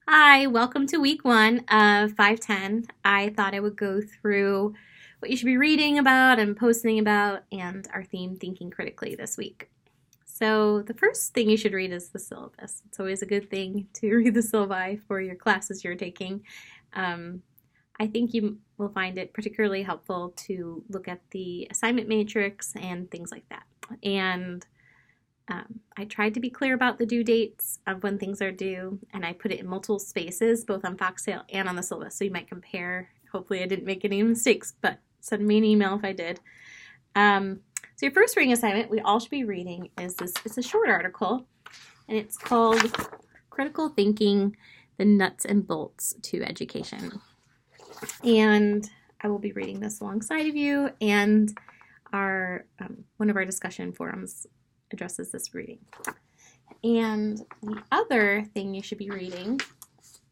Hi, welcome to week one of 510. I thought I would go through what you should be reading about and posting about and our theme, Thinking Critically, this week. So, the first thing you should read is the syllabus. It's always a good thing to read the syllabi for your classes you're taking. Um, I think you will find it particularly helpful to look at the assignment matrix and things like that. And I tried to be clear about the due dates of when things are due, and I put it in multiple spaces, both on Foxtail and on the syllabus, so you might compare. Hopefully I didn't make any mistakes, but send me an email if I did. So your first reading assignment we all should be reading is this. It's a short article, and it's called Critical Thinking, the Nuts and Bolts to Education. And I will be reading this alongside of you, and our one of our discussion forums addresses this reading. And the other thing you should be reading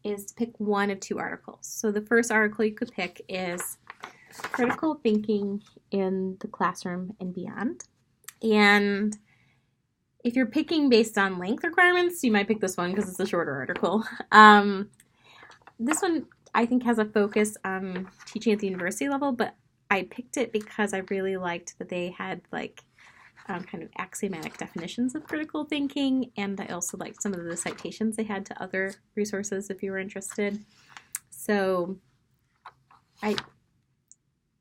is to pick one of two articles. So the first article you could pick is Critical Thinking in the Classroom and Beyond. And if you're picking based on length requirements, you might pick this one because it's a shorter article. This one I think has a focus on teaching at the university level, but I picked it because I really liked that they had kind of axiomatic definitions of critical thinking, and I also liked some of the citations they had to other resources if you were interested. So,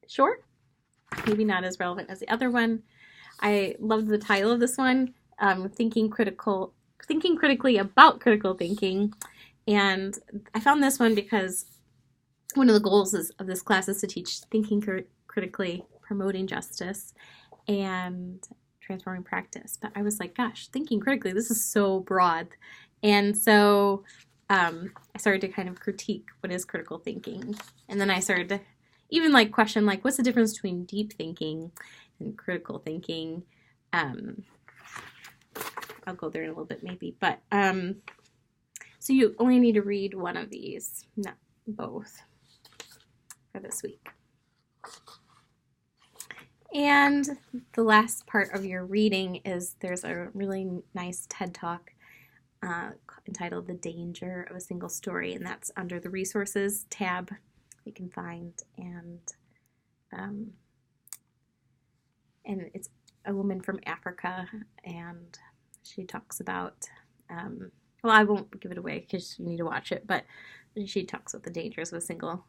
short, maybe not as relevant as the other one. I loved the title of this one, Thinking Critically About Critical Thinking, and I found this one because one of the goals of this class is to teach thinking critically, promoting justice, and transforming practice. But I was like, gosh, thinking critically, this is so broad. And so I started to kind of critique what is critical thinking. And then I started to even question what's the difference between deep thinking and critical thinking. I'll go there in a little bit maybe. But so you only need to read one of these, not both, for this week. And the last part of your reading is there's a really nice TED Talk entitled The Danger of a Single Story, and that's under the Resources tab you can find. And it's a woman from Africa, and she talks about, well, I won't give it away because you need to watch it, but she talks about the dangers of a single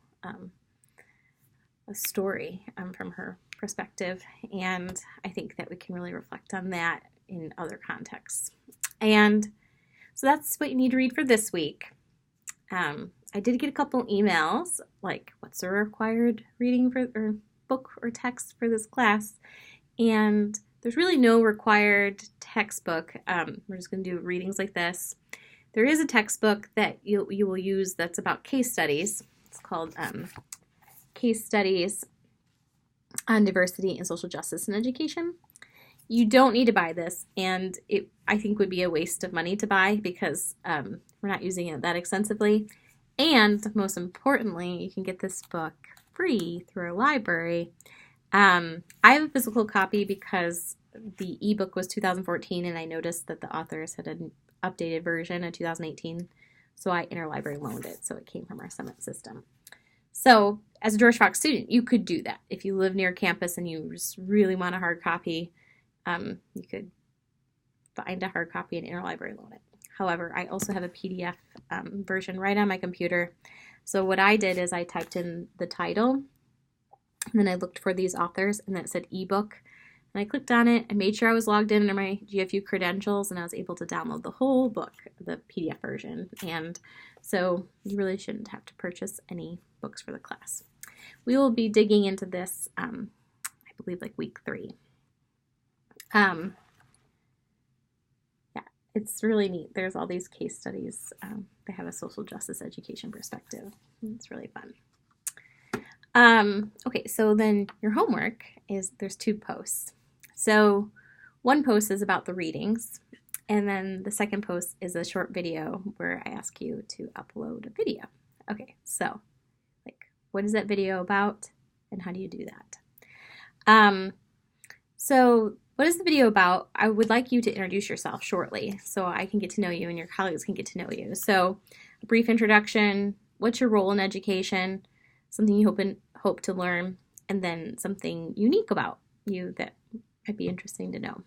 a story from her perspective, and I think that we can really reflect on that in other contexts. And so that's what you need to read for this week. I did get a couple emails what's the required reading or book or text for this class, and there's really no required textbook. We're just going to do readings like this. There is a textbook that you will use that's about case studies. It's called Case Studies on Diversity and Social Justice in Education. You don't need to buy this, and it I think would be a waste of money to buy because we're not using it that extensively. And most importantly, you can get this book free through our library. I have a physical copy because the ebook was 2014, and I noticed that the authors had an updated version in 2018, so I interlibrary loaned it, so it came from our Summit system. So, as a George Fox student, you could do that. If you live near campus and you just really want a hard copy, you could find a hard copy and interlibrary loan it. However, I also have a PDF version right on my computer. So what I did is I typed in the title, and then I looked for these authors, and then it said ebook. And I clicked on it. I made sure I was logged in under my GFU credentials, and I was able to download the whole book, the PDF version. And so you really shouldn't have to purchase any books for the class. We will be digging into this, I believe, week 3. Yeah, it's really neat. There's all these case studies. They have a social justice education perspective. It's really fun. Okay, so then your homework is there's 2 posts. So one post is about the readings, and then the second post is a short video where I ask you to upload a video. Okay, so what is that video about, and how do you do that? So what is the video about? I would like you to introduce yourself shortly so I can get to know you and your colleagues can get to know you. So a brief introduction, what's your role in education, something you hope to learn, and then something unique about you that might be interesting to know.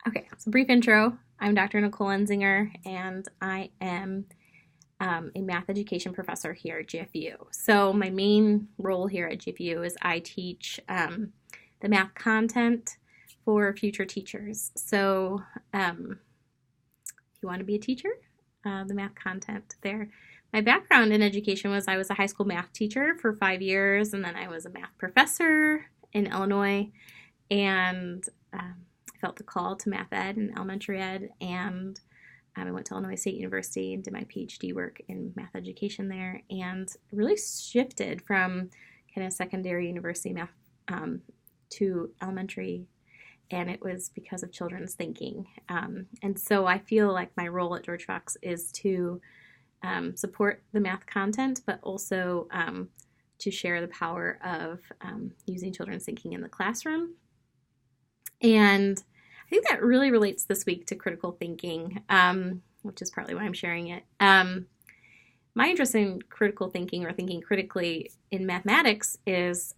Okay, so brief intro. I'm Dr. Nicole Enzinger, and I am a math education professor here at GFU. So my main role here at GFU is I teach the math content for future teachers. So if you want to be a teacher, the math content there. My background in education was I was a high school math teacher for 5 years, and then I was a math professor in Illinois, and I felt the call to math ed and elementary ed, and I went to Illinois State University and did my PhD work in math education there, and really shifted from kind of secondary university math to elementary, and it was because of children's thinking. And so I feel like my role at George Fox is to support the math content, but also to share the power of using children's thinking in the classroom. And I think that really relates this week to critical thinking, which is partly why I'm sharing it. My interest in critical thinking or thinking critically in mathematics is,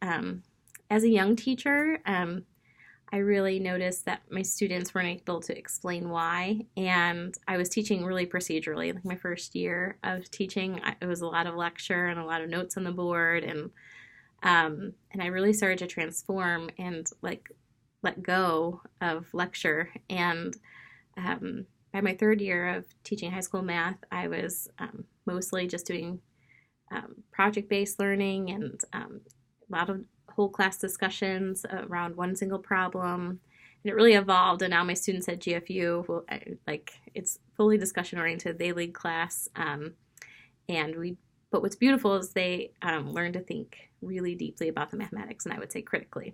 as a young teacher, I really noticed that my students weren't able to explain why, and I was teaching really procedurally. Like my first year of teaching, it was a lot of lecture and a lot of notes on the board, and I really started to transform and let go of lecture. And by my third year of teaching high school math, I was mostly just doing project-based learning and a lot of whole class discussions around one single problem. And it really evolved, and now my students at GFU, it's fully discussion oriented. They lead class, but what's beautiful is they learn to think really deeply about the mathematics, and I would say critically.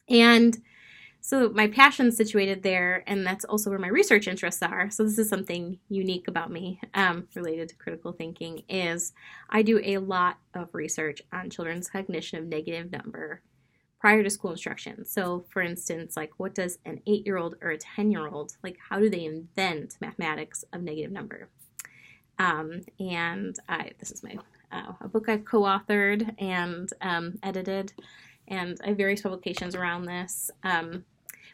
And so my passion's situated there, and that's also where my research interests are. So this is something unique about me related to critical thinking, is I do a lot of research on children's cognition of negative number prior to school instruction. So for instance, what does an 8-year-old or a 10-year-old, how do they invent mathematics of negative number? This is a book I've co-authored and edited, and I have various publications around this.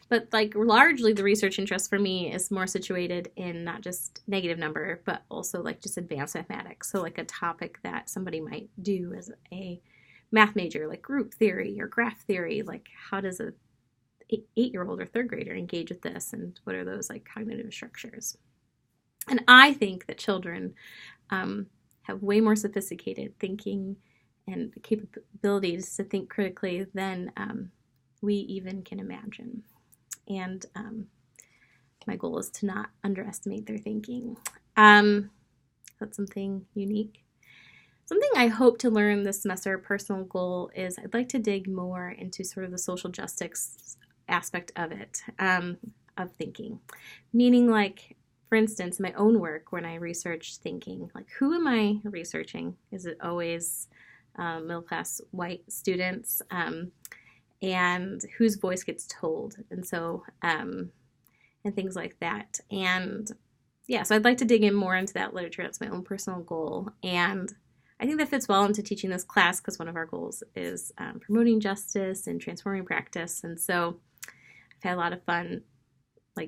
But largely the research interest for me is more situated in not just negative number, but also just advanced mathematics. So a topic that somebody might do as a math major, like group theory or graph theory. How does a 8-year-old or third grader engage with this, and what are those cognitive structures? And I think that children have way more sophisticated thinking and capabilities to think critically than we even can imagine. And my goal is to not underestimate their thinking. That's something unique. Something I hope to learn this semester, a personal goal, is I'd like to dig more into sort of the social justice aspect of it, of thinking. Meaning, for instance, in my own work, when I research thinking, who am I researching? Is it always middle-class white students? And whose voice gets told, and so and things like that. And yeah, so I'd like to dig in more into that literature. That's my own personal goal, and I think that fits well into teaching this class, because one of our goals is promoting justice and transforming practice. And so I've had a lot of fun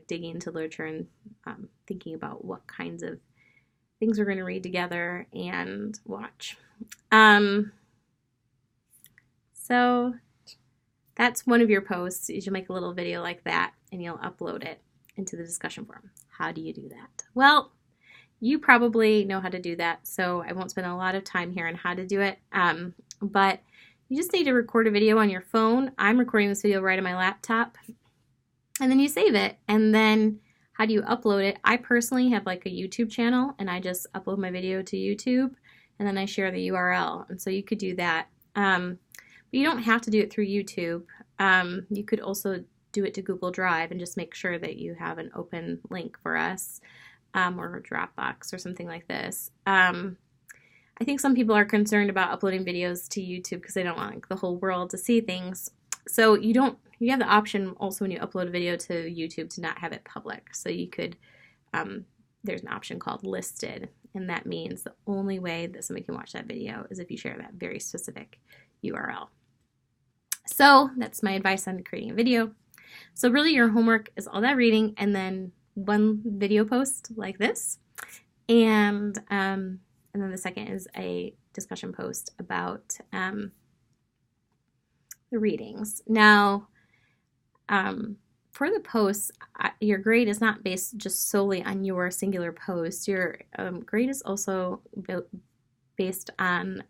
digging into literature and thinking about what kinds of things we're going to read together and watch. So that's one of your posts, is you'll make a little video like that and you'll upload it into the discussion forum. How do you do that? Well, you probably know how to do that, so I won't spend a lot of time here on how to do it, but you just need to record a video on your phone. I'm recording this video right on my laptop, and then you save it. And then how do you upload it? I personally have a YouTube channel, and I just upload my video to YouTube, and then I share the URL, and so you could do that. But you don't have to do it through YouTube. You could also do it to Google Drive and just make sure that you have an open link for us, or Dropbox or something like this. I think some people are concerned about uploading videos to YouTube because they don't want the whole world to see things. So you have the option also when you upload a video to YouTube to not have it public. So you could there's an option called listed, and that means the only way that somebody can watch that video is if you share that very specific URL. So that's my advice on creating a video. So really your homework is all that reading and then one video post like this. And then the second is a discussion post about the readings. Now, for the posts, your grade is not based just solely on your singular post. Your grade is also based on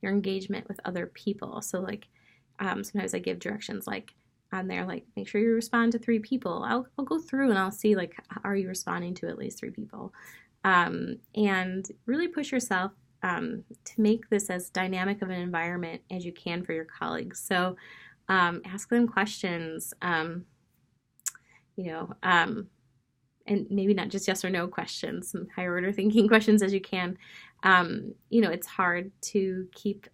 your engagement with other people. So like sometimes I give directions like on there, like make sure you respond to 3 people. I'll go through and I'll see like, are you responding to at least 3 people? And really push yourself to make this as dynamic of an environment as you can for your colleagues. So ask them questions, and maybe not just yes or no questions, some higher order thinking questions as you can. It's hard to keep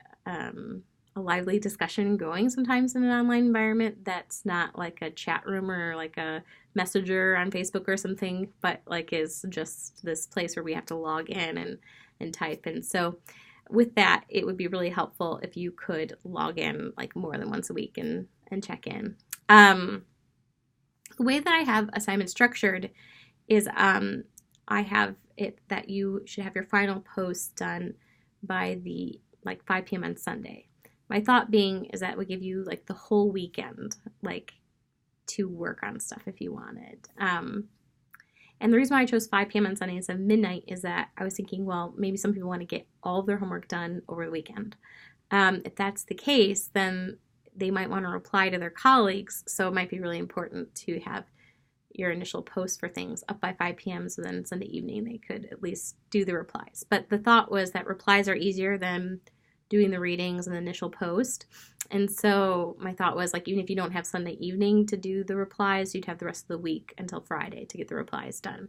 a lively discussion going sometimes in an online environment that's not like a chat room or like a messenger on Facebook or something, but like is just this place where we have to log in and type. And so with that, it would be really helpful if you could log in like more than once a week and check in. The way that I have assignments structured is I have it that you should have your final post done by the 5 p.m. on Sunday. My thought being is that would give you like the whole weekend to work on stuff if you wanted. And the reason why I chose 5 p.m. on Sunday instead of midnight is that I was thinking, well, maybe some people want to get all of their homework done over the weekend. If that's the case, then they might want to reply to their colleagues, so it might be really important to have your initial post for things up by 5 p.m. so then Sunday evening they could at least do the replies. But the thought was that replies are easier than doing the readings and the initial post. And so my thought was even if you don't have Sunday evening to do the replies, you'd have the rest of the week until Friday to get the replies done.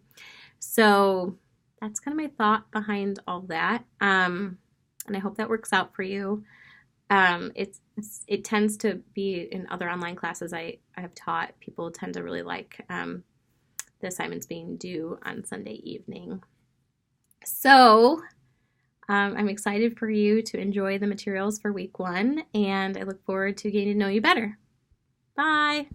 So that's kind of my thought behind all that. And I hope that works out for you. It tends to be in other online classes I have taught, people tend to really like the assignments being due on Sunday evening. So I'm excited for you to enjoy the materials for week 1, and I look forward to getting to know you better. Bye!